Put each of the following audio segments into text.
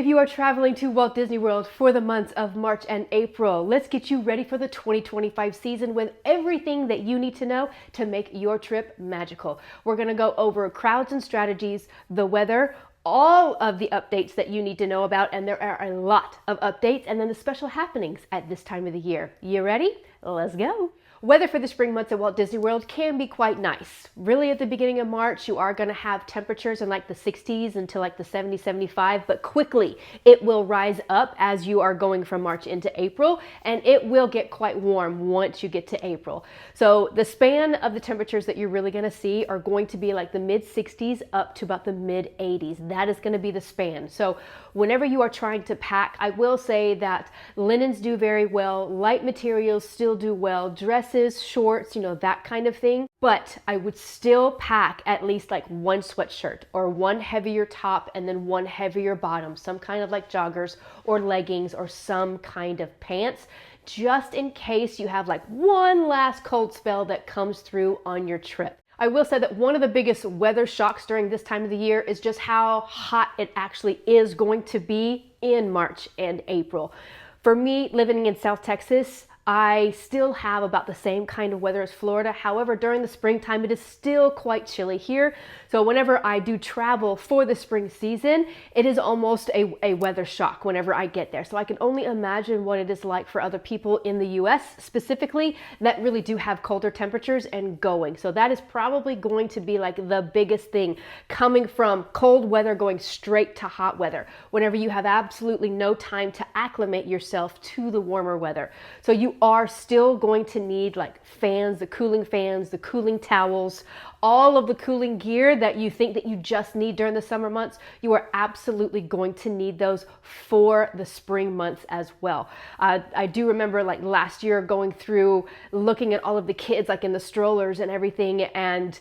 If you are traveling to Walt Disney World for the months of March and April, let's get you ready for the 2025 season with everything that you need to know to make your trip magical. We're going to go over crowds and strategies, the weather, all of the updates that you need to know about, and there are a lot of updates, and then the special happenings at this time of the year. You ready? Let's go. Weather for the spring months at Walt Disney World can be quite nice. Really at the beginning of March, you are going to have temperatures in like the 60s until like the 70, 75, but quickly it will rise up as you are going from March into April, and it will get quite warm once you get to April. So the span of the temperatures that you're really going to see are going to be like the mid 60s up to about the mid 80s. That is going to be the span. So whenever you are trying to pack, I will say that linens do very well, light materials still do well, dresses, shorts, that kind of thing. But I would still pack at least like one sweatshirt or one heavier top and then one heavier bottom, some kind of like joggers or leggings or some kind of pants, just in case you have like one last cold spell that comes through on your trip. I will say that one of the biggest weather shocks during this time of the year is just how hot it actually is going to be in March and April. For me, living in South Texas, I still have about the same kind of weather as Florida. However, during the springtime, it is still quite chilly here. So whenever I do travel for the spring season, it is almost a weather shock whenever I get there. So I can only imagine what it is like for other people in the US specifically that really do have colder temperatures and going. So that is probably going to be like the biggest thing, coming from cold weather going straight to hot weather, whenever you have absolutely no time to acclimate yourself to the warmer weather. So you are still going to need like fans, the cooling towels, all of the cooling gear that you think that you just need during the summer months. You are absolutely going to need those for the spring months as well. I do remember like last year going through looking at all of the kids like in the strollers and everything, and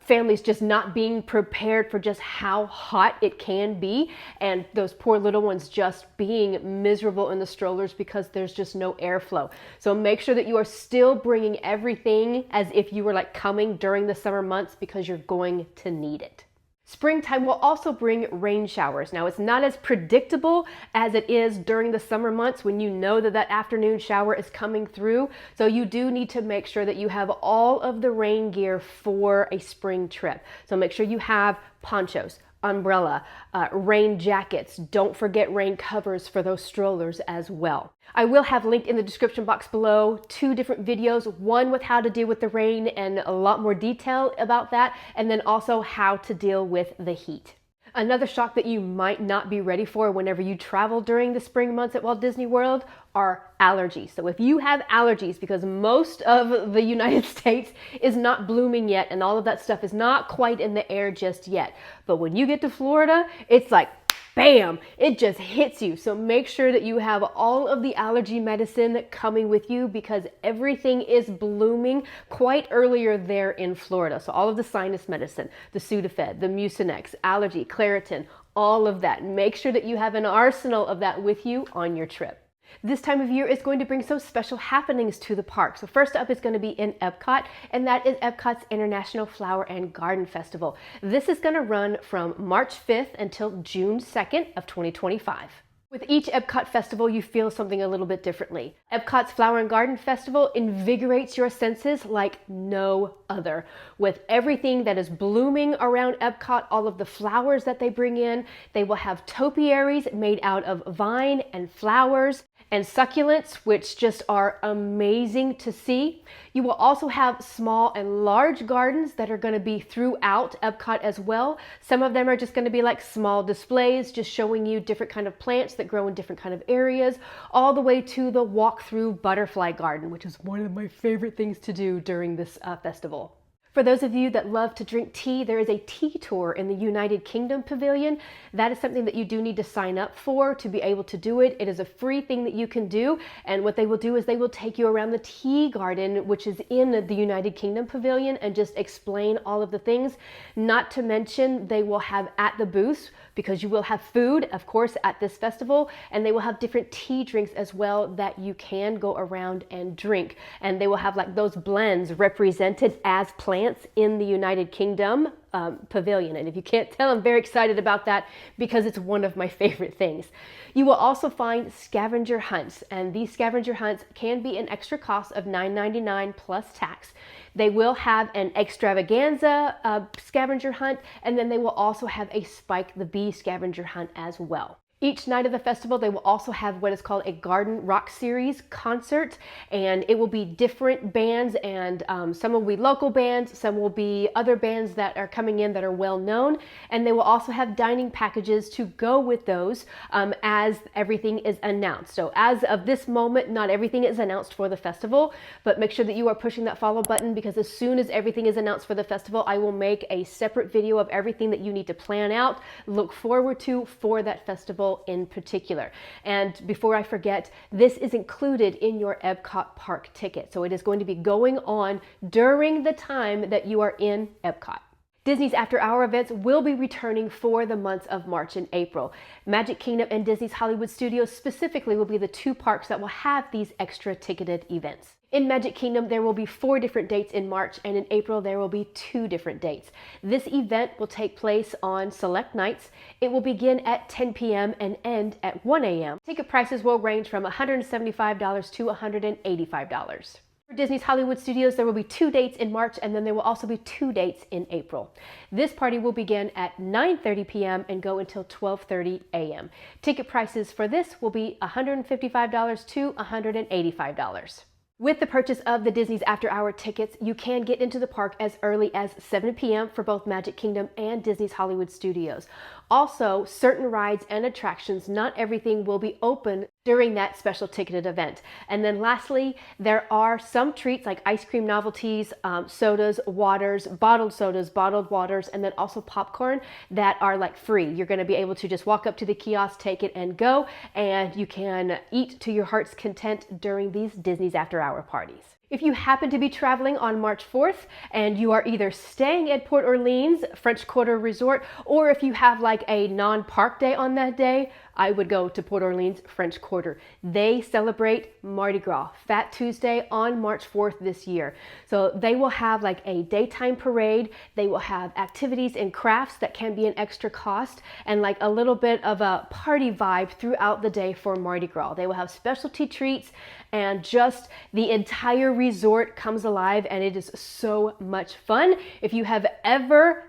families just not being prepared for just how hot it can be, and those poor little ones just being miserable in the strollers because there's just no airflow. So make sure that you are still bringing everything as if you were like coming during the summer months, because you're going to need it. Springtime will also bring rain showers. Now, it's not as predictable as it is during the summer months when you know that that afternoon shower is coming through. So you do need to make sure that you have all of the rain gear for a spring trip. So make sure you have ponchos, umbrella, rain jackets. Don't forget rain covers for those strollers as well. I will have linked in the description box below 2 different videos, one with how to deal with the rain and a lot more detail about that, and then also how to deal with the heat. Another shock that you might not be ready for whenever you travel during the spring months at Walt Disney World are allergies. So if you have allergies, because most of the United States is not blooming yet and all of that stuff is not quite in the air just yet, but when you get to Florida, it's like bam, it just hits you. So make sure that you have all of the allergy medicine coming with you, because everything is blooming quite earlier there in Florida. So all of the sinus medicine, the Sudafed, the Mucinex, allergy, Claritin, all of that. Make sure that you have an arsenal of that with you on your trip. This time of year is going to bring some special happenings to the park. So first up is going to be in Epcot, and that is Epcot's International Flower and Garden Festival. This is going to run from March 5th until June 2nd of 2025. With each Epcot festival, you feel something a little bit differently. Epcot's Flower and Garden Festival invigorates your senses like no other. With everything that is blooming around Epcot, all of the flowers that they bring in, they will have topiaries made out of vine and flowers and succulents, which just are amazing to see. You will also have small and large gardens that are going to be throughout Epcot as well. Some of them are just going to be like small displays, just showing you different kind of plants that grow in different kind of areas, all the way to the walk-through butterfly garden, which is one of my favorite things to do during this festival. For those of you that love to drink tea, there is a tea tour in the United Kingdom Pavilion. That is something that you do need to sign up for to be able to do it. It is a free thing that you can do. And what they will do is they will take you around the tea garden, which is in the United Kingdom Pavilion, and just explain all of the things. Not to mention, they will have at the booths, because you will have food, of course, at this festival, and they will have different tea drinks as well that you can go around and drink. And they will have like those blends represented as plants Science in the United Kingdom pavilion. And if you can't tell, I'm very excited about that because it's one of my favorite things. You will also find scavenger hunts, and these scavenger hunts can be an extra cost of $9.99 plus tax. They will have an extravaganza scavenger hunt, and then they will also have a Spike the Bee scavenger hunt as well. Each night of the festival, they will also have what is called a Garden Rock Series concert, and it will be different bands, and some will be local bands, some will be other bands that are coming in that are well known, and they will also have dining packages to go with those as everything is announced. So as of this moment, not everything is announced for the festival, but make sure that you are pushing that follow button, because as soon as everything is announced for the festival, I will make a separate video of everything that you need to plan out, look forward to for that festival in particular. And before I forget, this is included in your Epcot park ticket. So it is going to be going on during the time that you are in Epcot. Disney's After Hour events will be returning for the months of March and April. Magic Kingdom and Disney's Hollywood Studios specifically will be the two parks that will have these extra ticketed events. In Magic Kingdom, there will be 4 different dates in March, and in April, there will be 2 different dates. This event will take place on select nights. It will begin at 10 p.m. and end at 1 a.m. Ticket prices will range from $175 to $185. For Disney's Hollywood Studios, there will be 2 dates in March, and then there will also be 2 dates in April. This party will begin at 9:30 p.m. and go until 12:30 a.m. Ticket prices for this will be $155 to $185. With the purchase of the Disney's After Hour tickets, you can get into the park as early as 7 p.m. for both Magic Kingdom and Disney's Hollywood Studios. Also, certain rides and attractions, not everything will be open during that special ticketed event. And then lastly, there are some treats like ice cream novelties, sodas, waters, bottled waters, and then also popcorn that are like free. You're going to be able to just walk up to the kiosk, take it and go, and you can eat to your heart's content during these Disney's After Hour parties. If you happen to be traveling on March 4th and you are either staying at Port Orleans French Quarter Resort, or if you have like a non-park day on that day, I would go to Port Orleans French Quarter. They celebrate Mardi Gras, Fat Tuesday, on March 4th this year. So they will have like a daytime parade. They will have activities and crafts that can be an extra cost, and like a little bit of a party vibe throughout the day for Mardi Gras. They will have specialty treats, and just the entire resort comes alive, and it is so much fun. If you have ever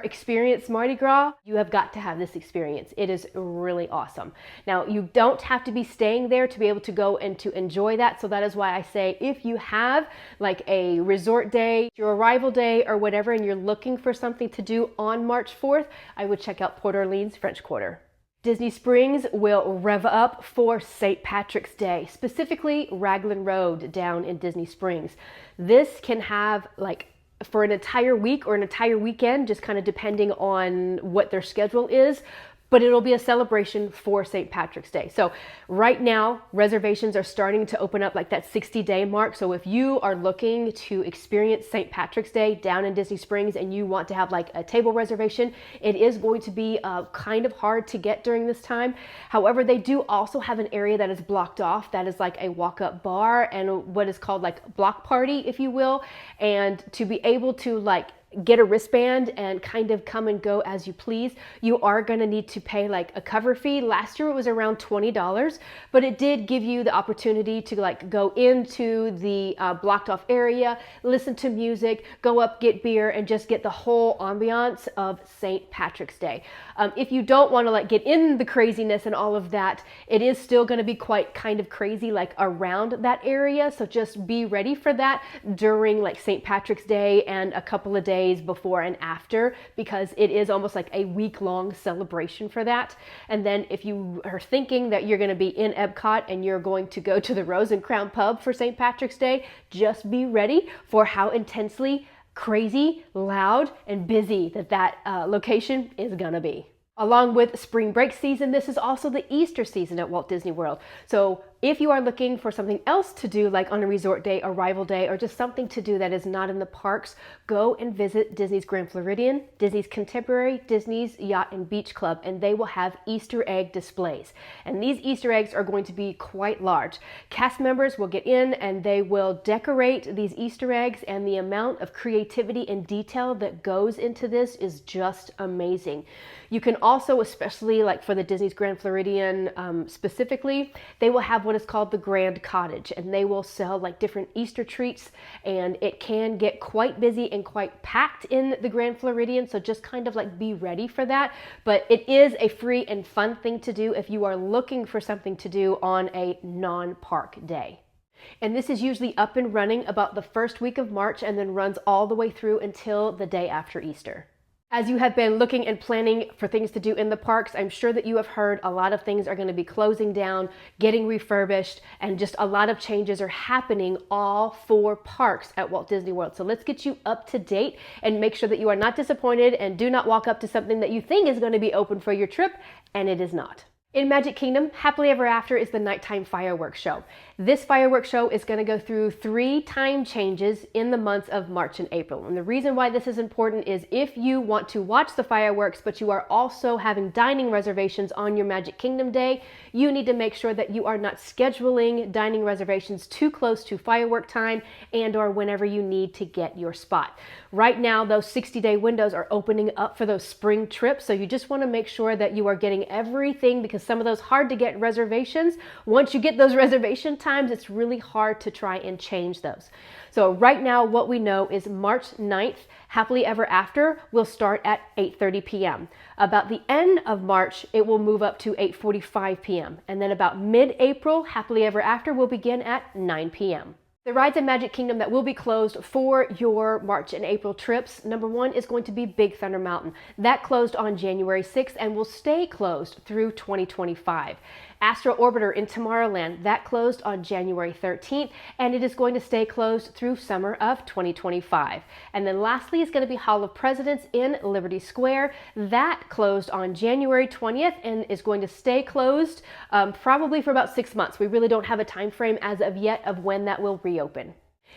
experienced Mardi Gras, you have got to have this experience. It is really awesome. Now, you don't have to be staying there to be able to go and to enjoy that. So that is why I say if you have like a resort day, your arrival day or whatever, and you're looking for something to do on March 4th, I would check out Port Orleans French Quarter. Disney Springs will rev up for St. Patrick's Day, specifically Raglan Road down in Disney Springs. This can have like for an entire week or an entire weekend, just kind of depending on what their schedule is, but it'll be a celebration for St. Patrick's Day. So right now, reservations are starting to open up like that 60-day mark. So if you are looking to experience St. Patrick's Day down in Disney Springs and you want to have like a table reservation, it is going to be kind of hard to get during this time. However, they do also have an area that is blocked off that is like a walk-up bar and what is called like block party, if you will. And to be able to like get a wristband and kind of come and go as you please, you are going to need to pay like a cover fee. Last year it was around $20, but it did give you the opportunity to like go into the blocked off area, listen to music, go up, get beer, and just get the whole ambiance of St. Patrick's Day. If you don't want to like get in the craziness and all of that, it is still going to be quite kind of crazy like around that area. So just be ready for that during like St. Patrick's Day and a couple of days before and after, because it is almost like a week-long celebration for that. And then if you are thinking that you're going to be in Epcot and you're going to go to the Rose and Crown Pub for St. Patrick's Day, just be ready for how intensely crazy, loud, and busy that location is gonna be. Along with spring break season, this is also the Easter season at Walt Disney World. So if you are looking for something else to do, like on a resort day, arrival day, or just something to do that is not in the parks, go and visit Disney's Grand Floridian, Disney's Contemporary, Disney's Yacht and Beach Club, and they will have Easter egg displays. And these Easter eggs are going to be quite large. Cast members will get in and they will decorate these Easter eggs, and the amount of creativity and detail that goes into this is just amazing. You can also, especially like for the Disney's Grand Floridian specifically, they will have what is called the Grand Cottage, and they will sell like different Easter treats, and it can get quite busy and quite packed in the Grand Floridian, so just kind of like be ready for that. But it is a free and fun thing to do if you are looking for something to do on a non-park day. And this is usually up and running about the first week of March and then runs all the way through until the day after Easter. As you have been looking and planning for things to do in the parks, I'm sure that you have heard a lot of things are going to be closing down, getting refurbished, and just a lot of changes are happening all for parks at Walt Disney World. So let's get you up to date and make sure that you are not disappointed and do not walk up to something that you think is going to be open for your trip and it is not. In Magic Kingdom, Happily Ever After is the nighttime fireworks show. This fireworks show is going to go through 3 time changes in the months of March and April. And the reason why this is important is if you want to watch the fireworks, but you are also having dining reservations on your Magic Kingdom day, you need to make sure that you are not scheduling dining reservations too close to firework time and or whenever you need to get your spot. Right now, those 60-day windows are opening up for those spring trips. So you just want to make sure that you are getting everything, because some of those hard to get reservations, once you get those reservation times, it's really hard to try and change those. So right now, what we know is March 9th, Happily Ever After will start at 8:30 p.m. About the end of March, it will move up to 8:45 p.m. And then about mid-April, Happily Ever After will begin at 9 p.m. The rides in Magic Kingdom that will be closed for your March and April trips, number 1 is going to be Big Thunder Mountain. That closed on January 6th and will stay closed through 2025. Astro Orbiter in Tomorrowland, that closed on January 13th, and it is going to stay closed through summer of 2025. And then lastly is going to be Hall of Presidents in Liberty Square. That closed on January 20th and is going to stay closed probably for about 6 months. We really don't have a time frame as of yet of when that will reopen.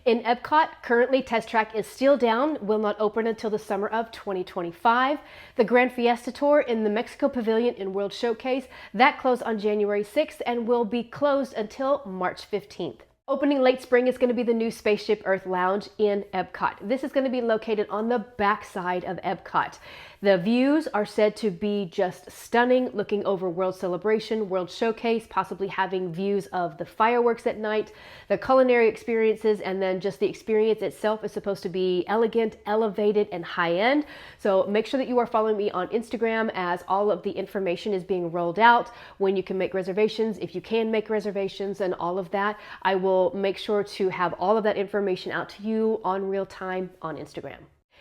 In Epcot, currently Test Track is still down, will not open until the summer of 2025. The Grand Fiesta Tour in the Mexico Pavilion in World Showcase, that closed on January 6th and will be closed until March 15th. Opening late spring is going to be the new Spaceship Earth Lounge in Epcot. This is going to be located on the back side of Epcot. The views are said to be just stunning, looking over World Celebration, World Showcase, possibly having views of the fireworks at night, the culinary experiences, and then just the experience itself is supposed to be elegant, elevated, and high-end. So make sure that you are following me on Instagram as all of the information is being rolled out, when you can make reservations, if you can make reservations, and all of that. I will make sure to have all of that information out to you on real time on Instagram.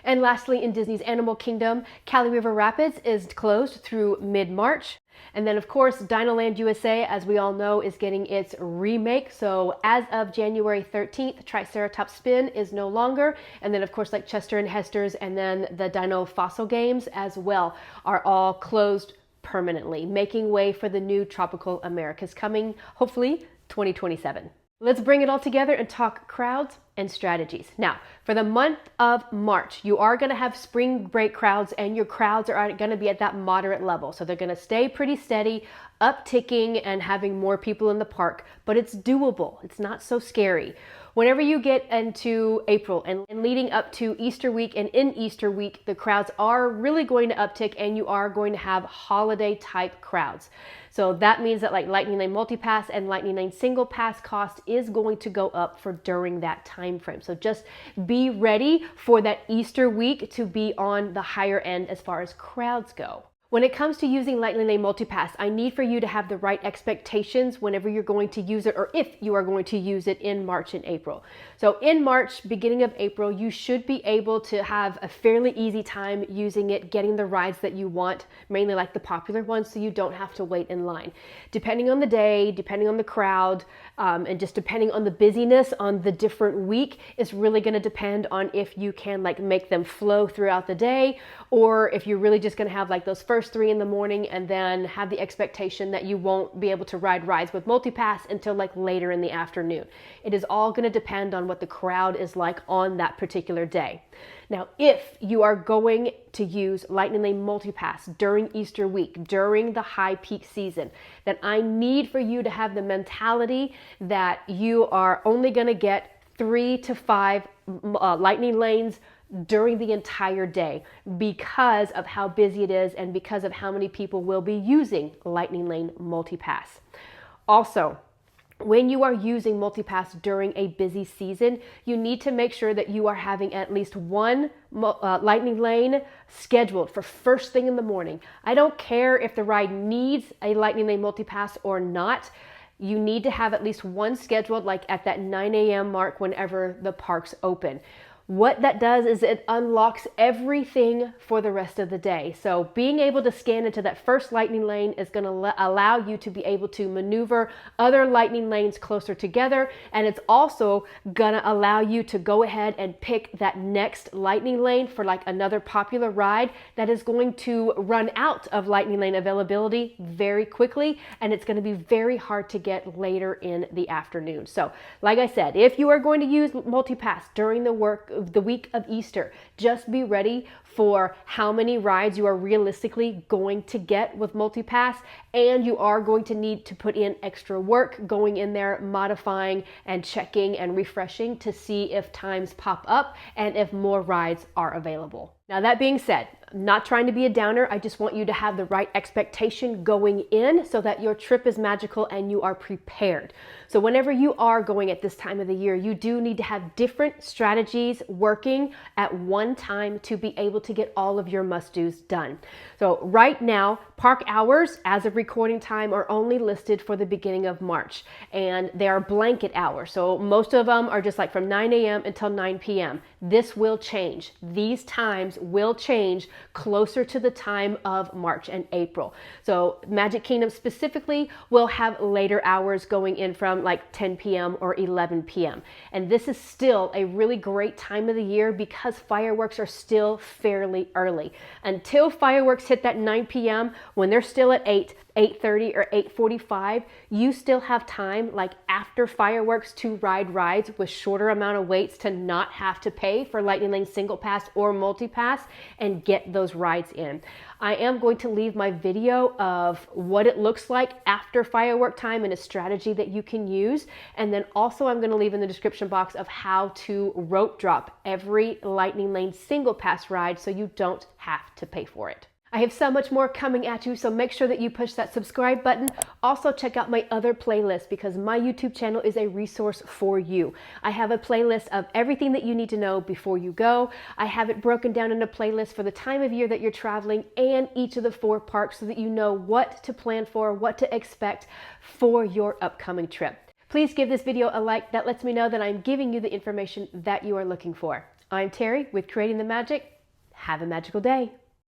And lastly, in Disney's Animal Kingdom, Cali River Rapids is closed through mid-March. And then, of course, Dinoland USA, as we all know, is getting its remake. So as of January 13th, Triceratops Spin is no longer. And then, of course, like Chester and Hester's and then the Dino Fossil Games as well are all closed permanently, making way for the new Tropical Americas coming, hopefully, 2027. Let's bring it all together and talk crowds and strategies. Now, for the month of March, you are going to have spring break crowds, and your crowds are going to be at that moderate level. So they're going to stay pretty steady, upticking and having more people in the park, but it's doable. It's not so scary. Whenever you get into April and leading up to Easter week and in Easter week, the crowds are really going to uptick, and you are going to have holiday type crowds. So that means that like Lightning Lane Multipass and Lightning Lane Single Pass cost is going to go up for during that time frame. So just be ready for that Easter week to be on the higher end as far as crowds go. When it comes to using Lightning Lane Multipass, I need for you to have the right expectations whenever you're going to use it, or if you are going to use it in March and April. So in March, beginning of April, you should be able to have a fairly easy time using it, getting the rides that you want, mainly like the popular ones, so you don't have to wait in line. Depending on the day, depending on the crowd, and just depending on the busyness on the different week, is really going to depend on if you can like make them flow throughout the day, or if you're really just going to have like those first first 3 in the morning and then have the expectation that you won't be able to ride rides with multipass until like later in the afternoon. It is all going to depend on what the crowd is like on that particular day. Now, if you are going to use Lightning Lane Multipass during Easter week, during the high peak season, then I need for you to have the mentality that you are only going to get 3 to 5 Lightning lanes during the entire day because of how busy it is and because of how many people will be using Lightning Lane Multipass. Also, when you are using multipass during a busy season, you need to make sure that you are having at least one Lightning Lane scheduled for first thing in the morning. I don't care if the ride needs a Lightning Lane multipass or not. You need to have at least one scheduled, like at that 9 a.m. mark whenever the parks open. What that does is it unlocks everything for the rest of the day. So being able to scan into that first Lightning Lane is going to allow you to be able to maneuver other Lightning lanes closer together. And it's also going to allow you to go ahead and pick that next Lightning Lane for like another popular ride that is going to run out of Lightning Lane availability very quickly. And it's going to be very hard to get later in the afternoon. So like I said, if you are going to use multipass during the week of Easter, just be ready for how many rides you are realistically going to get with multipass, and you are going to need to put in extra work going in there, modifying and checking and refreshing to see if times pop up and if more rides are available. Now, that being said, I'm not trying to be a downer. I just want you to have the right expectation going in so that your trip is magical and you are prepared. So whenever you are going at this time of the year, you do need to have different strategies working at one time to be able to get all of your must-dos done. So right now, park hours as of recording time are only listed for the beginning of March, and they are blanket hours. So most of them are just like from 9 a.m. until 9 p.m. This will change. These times will change closer to the time of March and April. So Magic Kingdom specifically will have later hours going in from like 10 p.m. or 11 p.m. And this is still a really great time of the year because fireworks are still fairly early. Until fireworks hit that 9 p.m., when they're still at 8:30 or 8:45, you still have time like after fireworks to ride rides with shorter amount of waits to not have to pay for Lightning Lane Single Pass or Multipass and get those rides in. I am going to leave my video of what it looks like after firework time and a strategy that you can use. And then also I'm going to leave in the description box of how to rope drop every Lightning Lane Single Pass ride so you don't have to pay for it. I have so much more coming at you, so make sure that you push that subscribe button. Also check out my other playlist because my YouTube channel is a resource for you. I have a playlist of everything that you need to know before you go. I have it broken down into playlists for the time of year that you're traveling and each of the 4 parks so that you know what to plan for, what to expect for your upcoming trip. Please give this video a like. That lets me know that I'm giving you the information that you are looking for. I'm Terry with Creating the Magic. Have a magical day.